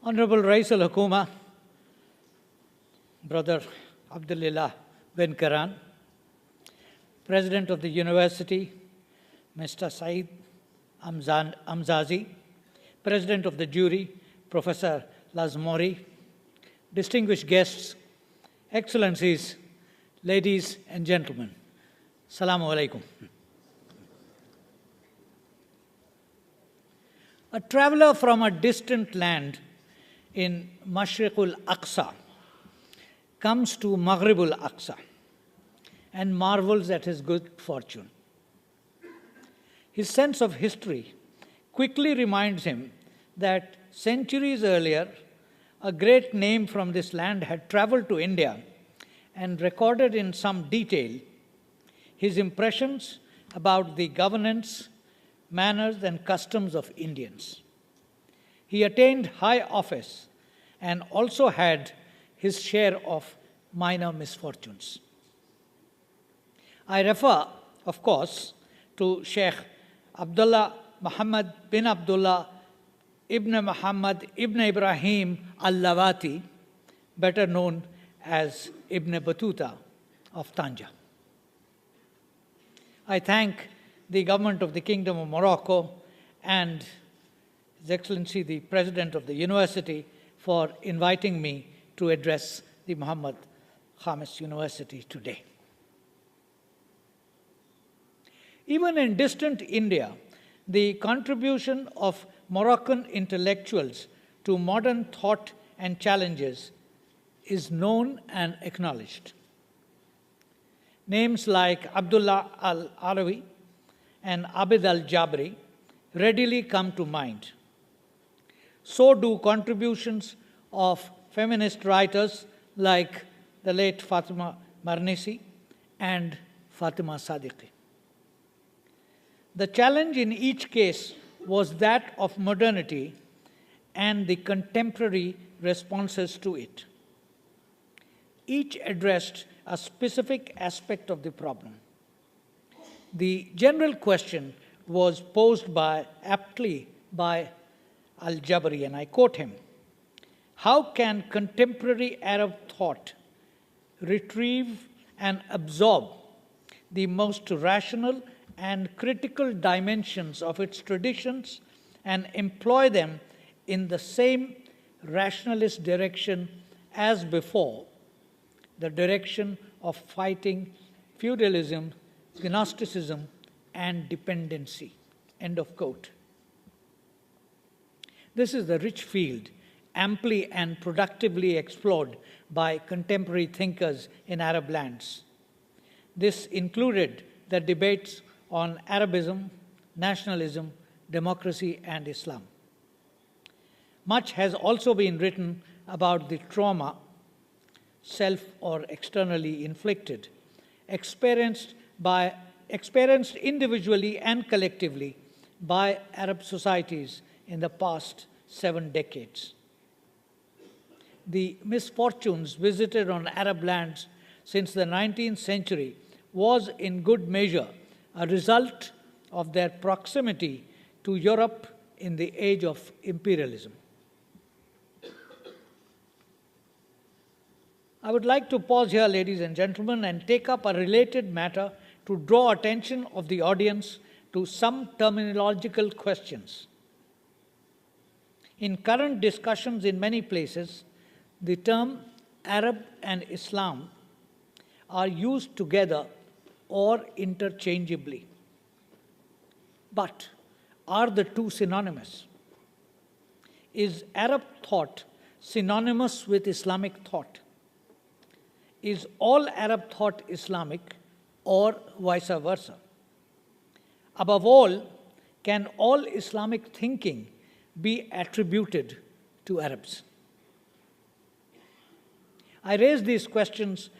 Honorable Rais al-Hukuma, Brother Abdullah bin Karan, President of the University, Mr. Saeed Amzazi, President of the Jury, Professor Lazmori, distinguished guests, Excellencies, ladies and gentlemen, Assalamu alaikum. A traveler from a distant land in Mashriqul Aqsa comes to Maghribul Aqsa and marvels at his good fortune. His sense of history quickly reminds him that centuries earlier, a great name from this land had traveled to India and recorded in some detail his impressions about the governance, manners, and customs of Indians. He attained high office and also had his share of minor misfortunes. I refer, of course, to Sheikh Abdullah Mohammed bin Abdullah ibn Muhammad ibn Ibrahim al-Lawati, better known as Ibn Battuta of Tanja. I thank the government of the Kingdom of Morocco and His Excellency the President of the University for inviting me to address the Muhammad Khamis University today. Even in distant India, the contribution of Moroccan intellectuals to modern thought and challenges is known and acknowledged. Names like Abdullah al-Arawi and Abid al-Jabri readily come to mind. So do contributions of feminist writers like the late Fatima Marnisi and Fatima Sadiqi. The challenge in each case was that of modernity and the contemporary responses to it. Each addressed a specific aspect of the problem. The general question was posed aptly by Al-Jabri, and I quote him: how can contemporary Arab thought retrieve and absorb the most rational and critical dimensions of its traditions and employ them in the same rationalist direction as before, the direction of fighting feudalism, Gnosticism, and dependency? End of quote. This is the rich field, amply and productively explored by contemporary thinkers in Arab lands. This included the debates on Arabism, nationalism, democracy, and Islam. Much has also been written about the trauma, self or externally inflicted, experienced individually and collectively by Arab societies in the past 7 decades. The misfortunes visited on Arab lands since the 19th century was in good measure a result of their proximity to Europe in the age of imperialism. I would like to pause here, ladies and gentlemen, and take up a related matter to draw attention of the audience to some terminological questions. In current discussions in many places, the term Arab and Islam are used together or interchangeably. But are the two synonymous? Is Arab thought synonymous with Islamic thought? Is all Arab thought Islamic or vice versa? Above all, can all Islamic thinking be attributed to Arabs? I raise these questions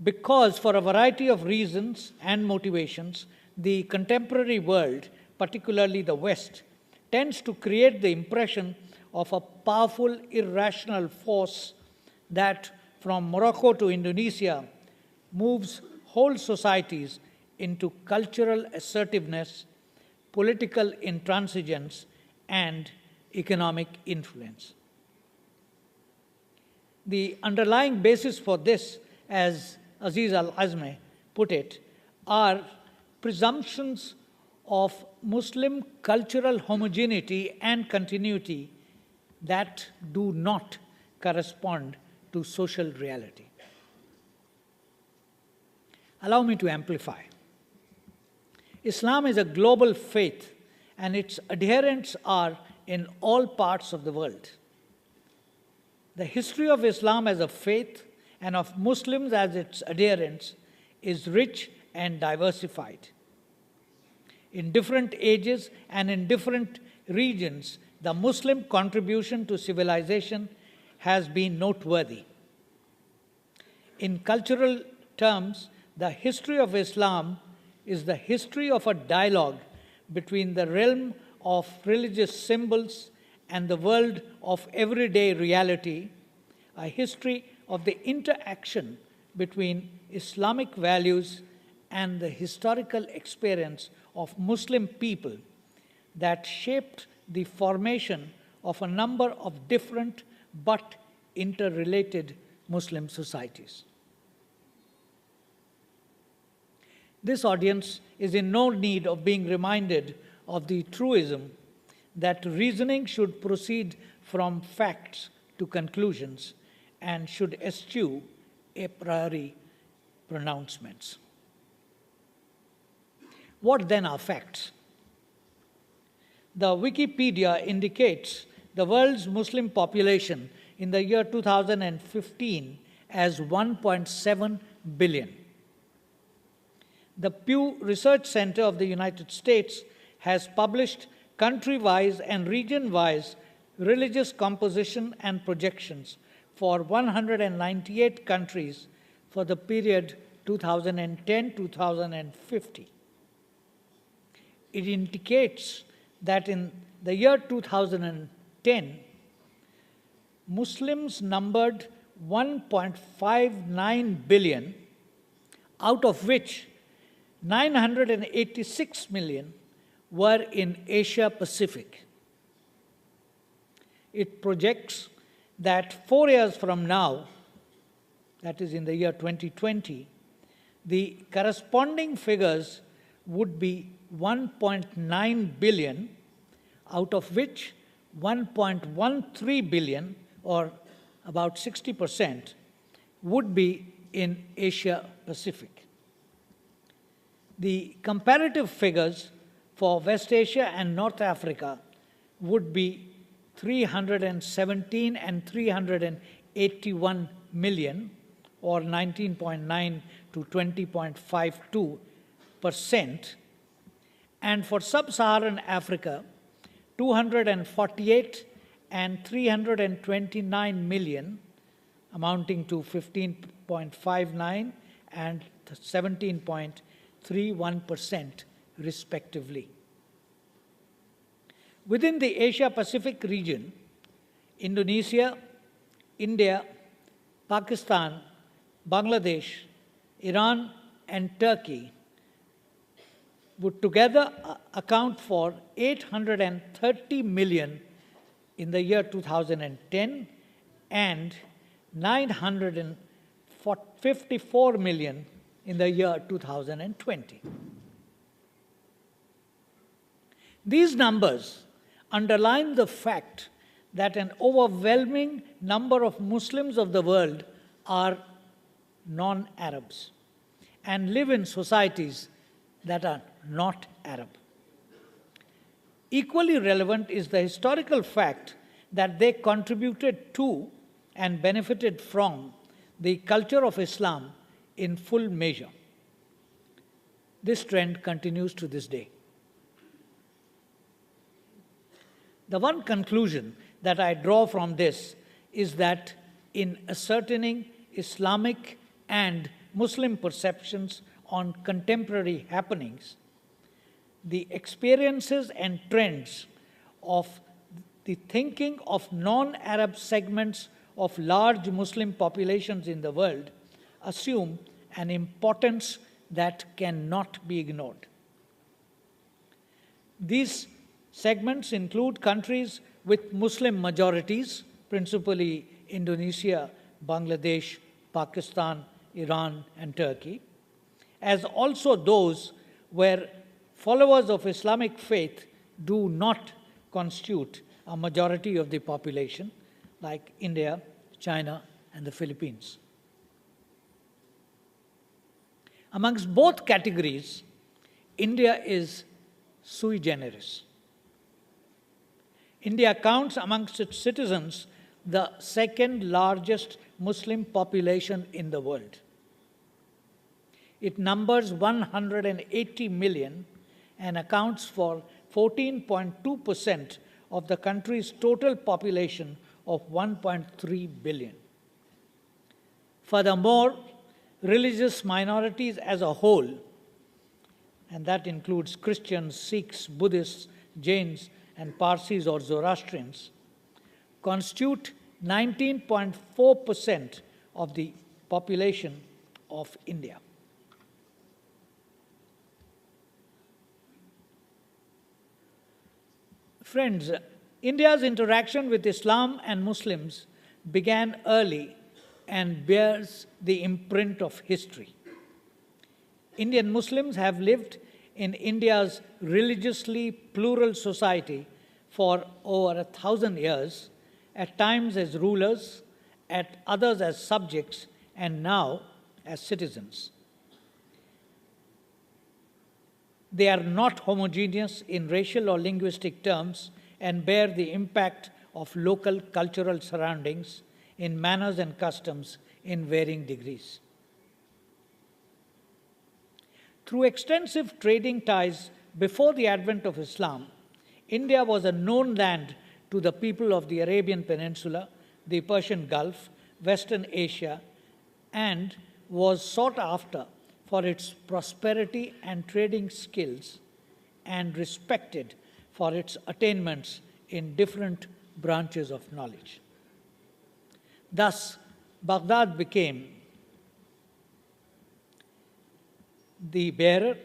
because for a variety of reasons and motivations, the contemporary world, particularly the West, tends to create the impression of a powerful, irrational force that, from Morocco to Indonesia, moves whole societies into cultural assertiveness, political intransigence, and economic influence. The underlying basis for this, as Aziz Al-Azmi put it, are presumptions of Muslim cultural homogeneity and continuity that do not correspond to social reality. Allow me to amplify. Islam is a global faith, and its adherents are in all parts of the world. The history of Islam as a faith and of Muslims as its adherents is rich and diversified. In different ages and in different regions, the Muslim contribution to civilization has been noteworthy. In cultural terms, the history of Islam is the history of a dialogue between the realm of religious symbols and the world of everyday reality, a history of the interaction between Islamic values and the historical experience of Muslim people that shaped the formation of a number of different but interrelated Muslim societies. This audience is in no need of being reminded of the truism that reasoning should proceed from facts to conclusions and should eschew a priori pronouncements. What then are facts? The Wikipedia indicates the world's Muslim population in the year 2015 as 1.7 billion. The Pew Research Center of the United States has published country-wise and region-wise religious composition and projections for 198 countries for the period 2010-2050. It indicates that in the year 2010, Muslims numbered 1.59 billion, out of which 986 million were in Asia Pacific. It projects that 4 years from now, that is in the year 2020, the corresponding figures would be 1.9 billion, out of which 1.13 billion, or about 60%, would be in Asia Pacific. The comparative figures for West Asia and North Africa would be 317 and 381 million, or 19.9 to 20.52%, and for Sub-Saharan Africa, 248 and 329 million, amounting to 15.59 and 17.31% respectively. Within the Asia-Pacific region, Indonesia, India, Pakistan, Bangladesh, Iran, and Turkey would together account for 830 million in the year 2010 and 954 million in the year 2020. These numbers underline the fact that an overwhelming number of Muslims of the world are non-Arabs and live in societies that are not Arab. Equally relevant is the historical fact that they contributed to and benefited from the culture of Islam in full measure. This trend continues to this day. The one conclusion that I draw from this is that in ascertaining Islamic and Muslim perceptions on contemporary happenings, the experiences and trends of the thinking of non-Arab segments of large Muslim populations in the world assume an importance that cannot be ignored. These segments include countries with Muslim majorities, principally Indonesia, Bangladesh, Pakistan, Iran, and Turkey, as also those where followers of Islamic faith do not constitute a majority of the population, like India, China, and the Philippines. Amongst both categories, India is sui generis. India counts amongst its citizens the second largest Muslim population in the world. It numbers 180 million and accounts for 14.2% of the country's total population of 1.3 billion. Furthermore, religious minorities as a whole, and that includes Christians, Sikhs, Buddhists, Jains, and Parsis or Zoroastrians, constitute 19.4% of the population of India. Friends, India's interaction with Islam and Muslims began early and bears the imprint of history. Indian Muslims have lived in India's religiously plural society for over 1,000 years, at times as rulers, at others as subjects, and now as citizens. They are not homogeneous in racial or linguistic terms and bear the impact of local cultural surroundings in manners and customs in varying degrees. Through extensive trading ties before the advent of Islam, India was a known land to the people of the Arabian Peninsula, the Persian Gulf, Western Asia, and was sought after for its prosperity and trading skills and respected for its attainments in different branches of knowledge. Thus, Baghdad became the bearer,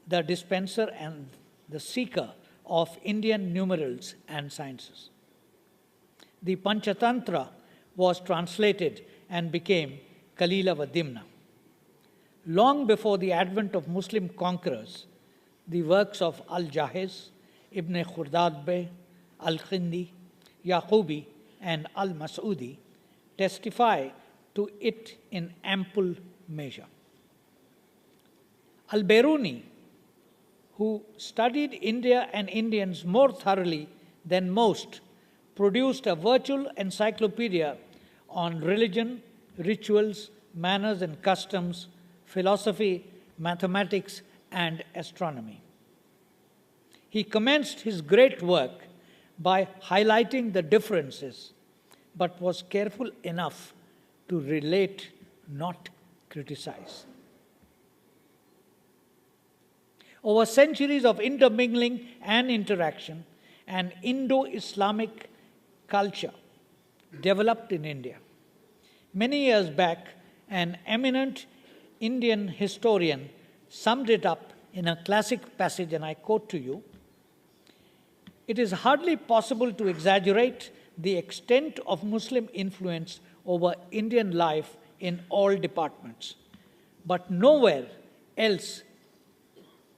the dispenser, and the seeker of Indian numerals and sciences. The Panchatantra was translated and became Kalila wa Dimna. Long before the advent of Muslim conquerors, the works of Al-Jahiz, Ibn Khurdadbeh, Al-Khindi, Yaqubi, and Al-Mas'udi testify to it in ample measure. Al-Biruni, who studied India and Indians more thoroughly than most, produced a virtual encyclopedia on religion, rituals, manners and customs, philosophy, mathematics, and astronomy. He commenced his great work by highlighting the differences, but was careful enough to relate, not criticize. Over centuries of intermingling and interaction, an Indo-Islamic culture developed in India. Many years back, an eminent Indian historian summed it up in a classic passage, and I quote to you, "It is hardly possible to exaggerate the extent of Muslim influence over Indian life in all departments, but nowhere else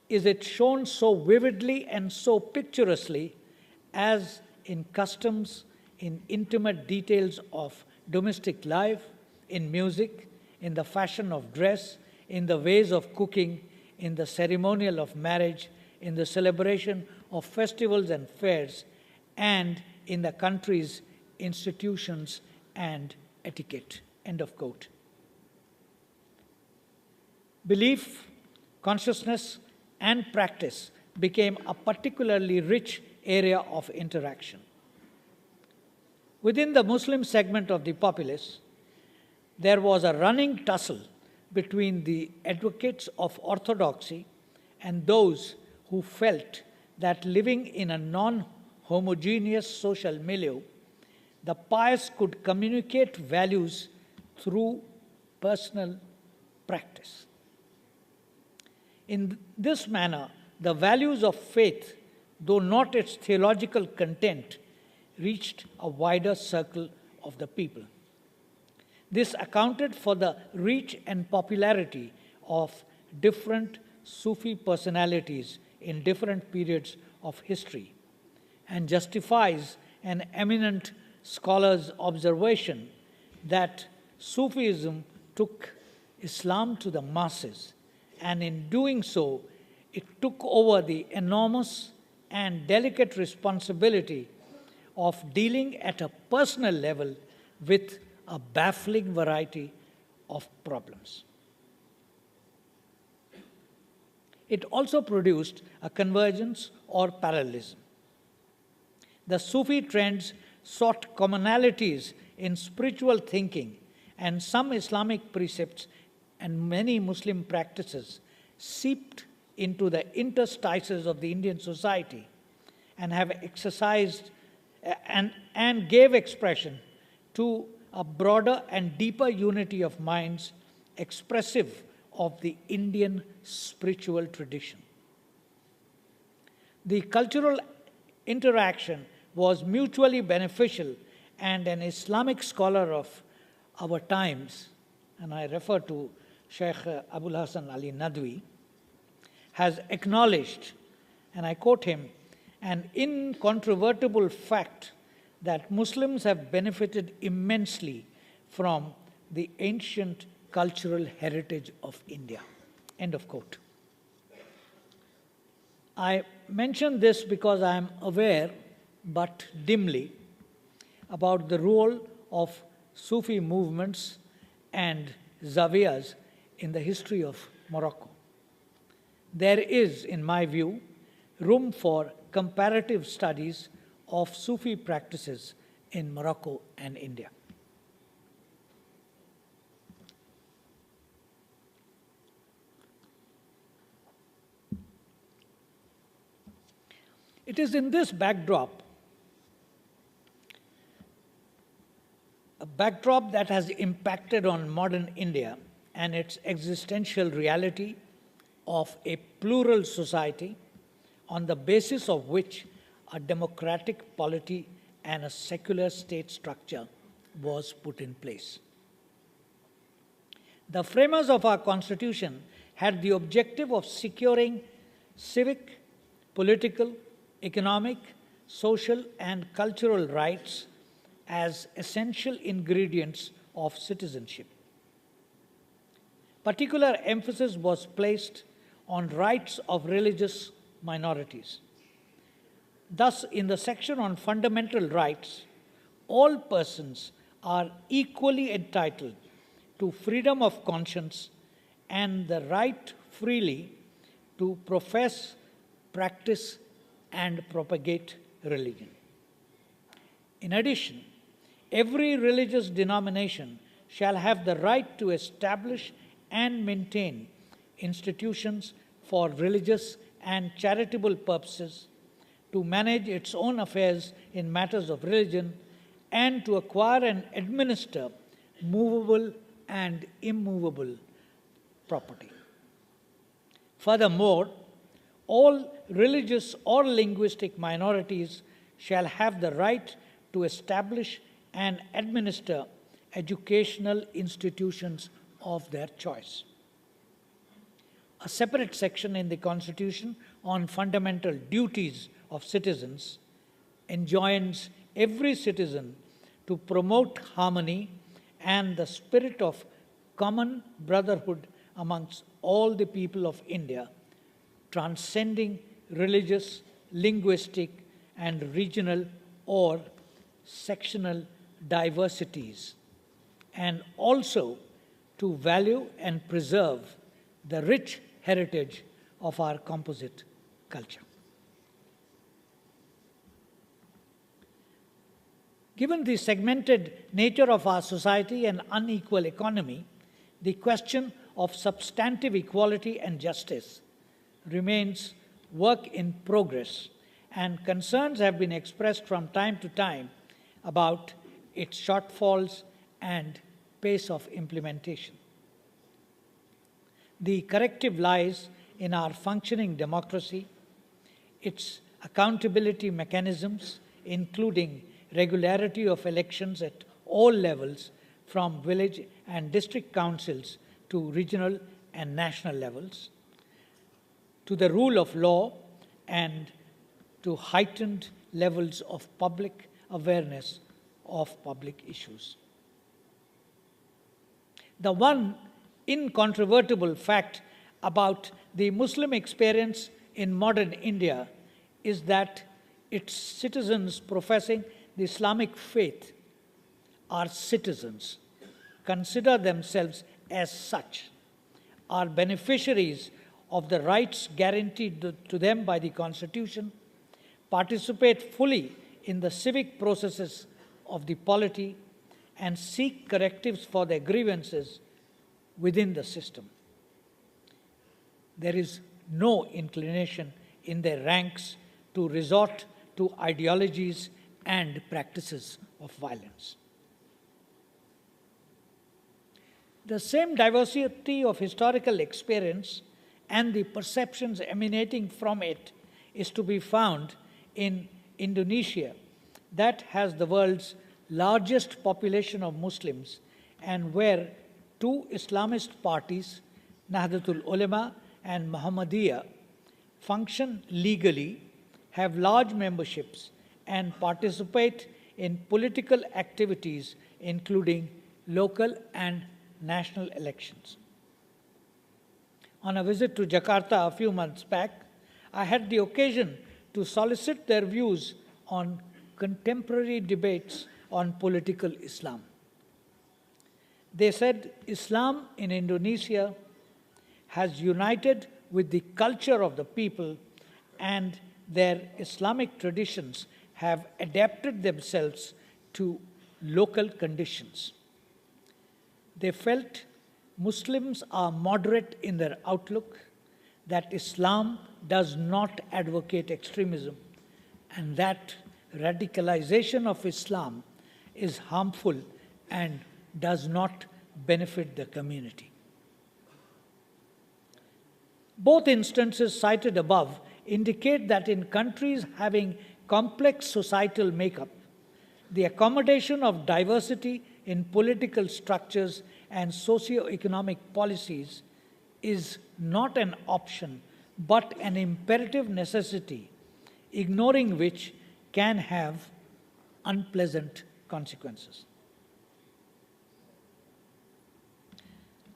is it shown so vividly and so picturesquely as in customs, in intimate details of domestic life, in music, in the fashion of dress, in the ways of cooking, in the ceremonial of marriage, in the celebration of festivals and fairs, and in the country's institutions and etiquette." End of quote. Belief, consciousness, and practice became a particularly rich area of interaction. Within the Muslim segment of the populace, there was a running tussle between the advocates of orthodoxy and those who felt that living in a non-homogeneous social milieu, the pious could communicate values through personal practice. In this manner, the values of faith though not its theological content, reached a wider circle of the people. This accounted for the reach and popularity of different Sufi personalities in different periods of history, and justifies an eminent scholar's observation that Sufism took Islam to the masses, and in doing so, it took over the enormous and delicate responsibility of dealing at a personal level with a baffling variety of problems. It also produced a convergence or parallelism. The Sufi trends sought commonalities in spiritual thinking, and some Islamic precepts and many Muslim practices seeped into the interstices of the Indian society and have exercised and gave expression to a broader and deeper unity of minds expressive of the Indian spiritual tradition. The cultural interaction was mutually beneficial, and an Islamic scholar of our times, and I refer to Sheikh Abul Hasan Ali Nadwi, has acknowledged, and I quote him, an incontrovertible fact that Muslims have benefited immensely from the ancient cultural heritage of India. End of quote. I mention this because I am aware, but dimly, about the role of Sufi movements and zawiyas in the history of Morocco. There is, in my view, room for comparative studies of Sufi practices in Morocco and India. It is in this backdrop, a backdrop that has impacted on modern India and its existential reality of a plural society, on the basis of which a democratic polity and a secular state structure was put in place. The framers of our Constitution had the objective of securing civic, political, economic, social, and cultural rights as essential ingredients of citizenship. Particular emphasis was placed on rights of religious minorities. Thus, in the section on fundamental rights, all persons are equally entitled to freedom of conscience and the right freely to profess, practice, and propagate religion. In addition, every religious denomination shall have the right to establish and maintain institutions for religious and charitable purposes, to manage its own affairs in matters of religion, and to acquire and administer movable and immovable property. Furthermore, all religious or linguistic minorities shall have the right to establish and administer educational institutions of their choice. A separate section in the Constitution on fundamental duties of citizens enjoins every citizen to promote harmony and the spirit of common brotherhood amongst all the people of India, transcending religious, linguistic, and regional or sectional diversities, and also to value and preserve the rich heritage of our composite culture. Given the segmented nature of our society and unequal economy, the question of substantive equality and justice remains work in progress, and concerns have been expressed from time to time about its shortfalls and pace of implementation. The corrective lies in our functioning democracy, its accountability mechanisms, including regularity of elections at all levels, from village and district councils to regional and national levels, to the rule of law, and to heightened levels of public awareness of public issues. The one incontrovertible fact about the Muslim experience in modern India is that its citizens professing the Islamic faith are citizens, consider themselves as such, are beneficiaries of the rights guaranteed to them by the Constitution, participate fully in the civic processes of the polity, and seek correctives for their grievances within the system. There is no inclination in their ranks to resort to ideologies and practices of violence. The same diversity of historical experience and the perceptions emanating from it is to be found in Indonesia, that has the world's largest population of Muslims and where two Islamist parties, Nahdlatul Ulama and Muhammadiyah, function legally, have large memberships, and participate in political activities, including local and national elections. On a visit to Jakarta a few months back, I had the occasion to solicit their views on contemporary debates on political Islam. They said Islam in Indonesia has united with the culture of the people, and their Islamic traditions have adapted themselves to local conditions. They felt Muslims are moderate in their outlook, that Islam does not advocate extremism, and that radicalization of Islam is harmful and does not benefit the community. Both instances cited above indicate that in countries having complex societal makeup, the accommodation of diversity in political structures and socio-economic policies is not an option but an imperative necessity, ignoring which can have unpleasant consequences.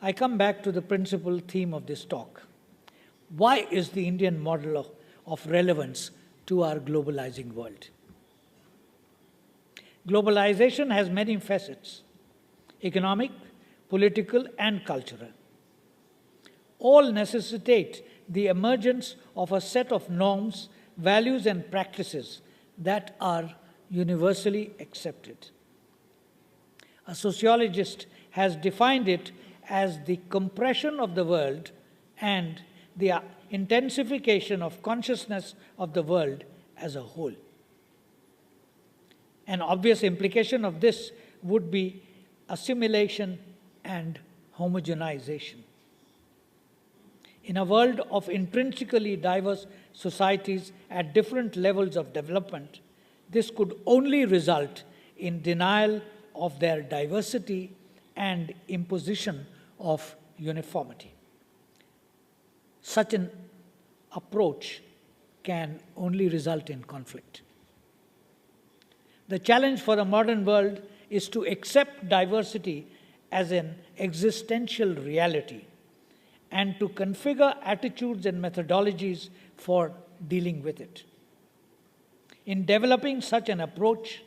I come back to the principal theme of this talk. Why is the Indian model of relevance to our globalizing world? Globalization has many facets: economic, political, and cultural. All necessitate the emergence of a set of norms, values, and practices that are universally accepted. A sociologist has defined it as the compression of the world and the intensification of consciousness of the world as a whole. An obvious implication of this would be assimilation and homogenization. In a world of intrinsically diverse societies at different levels of development, this could only result in denial of their diversity and imposition of uniformity. Such an approach can only result in conflict. The challenge for the modern world is to accept diversity as an existential reality and to configure attitudes and methodologies for dealing with it. In developing such an approach,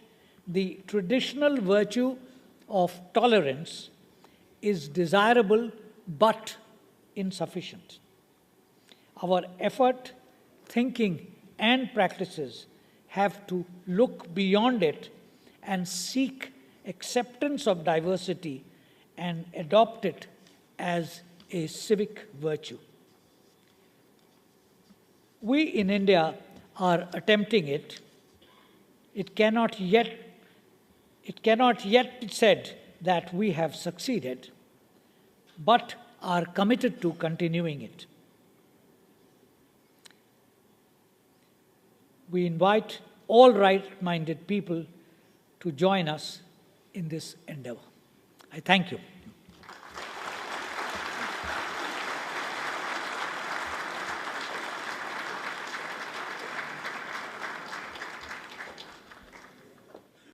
the traditional virtue of tolerance is desirable but insufficient. Our effort, thinking, and practices have to look beyond it and seek acceptance of diversity and adopt it as a civic virtue. We in India are attempting it. It cannot yet be said that we have succeeded, but are committed to continuing it. we invite all right-minded people to join us in this endeavor. I thank you.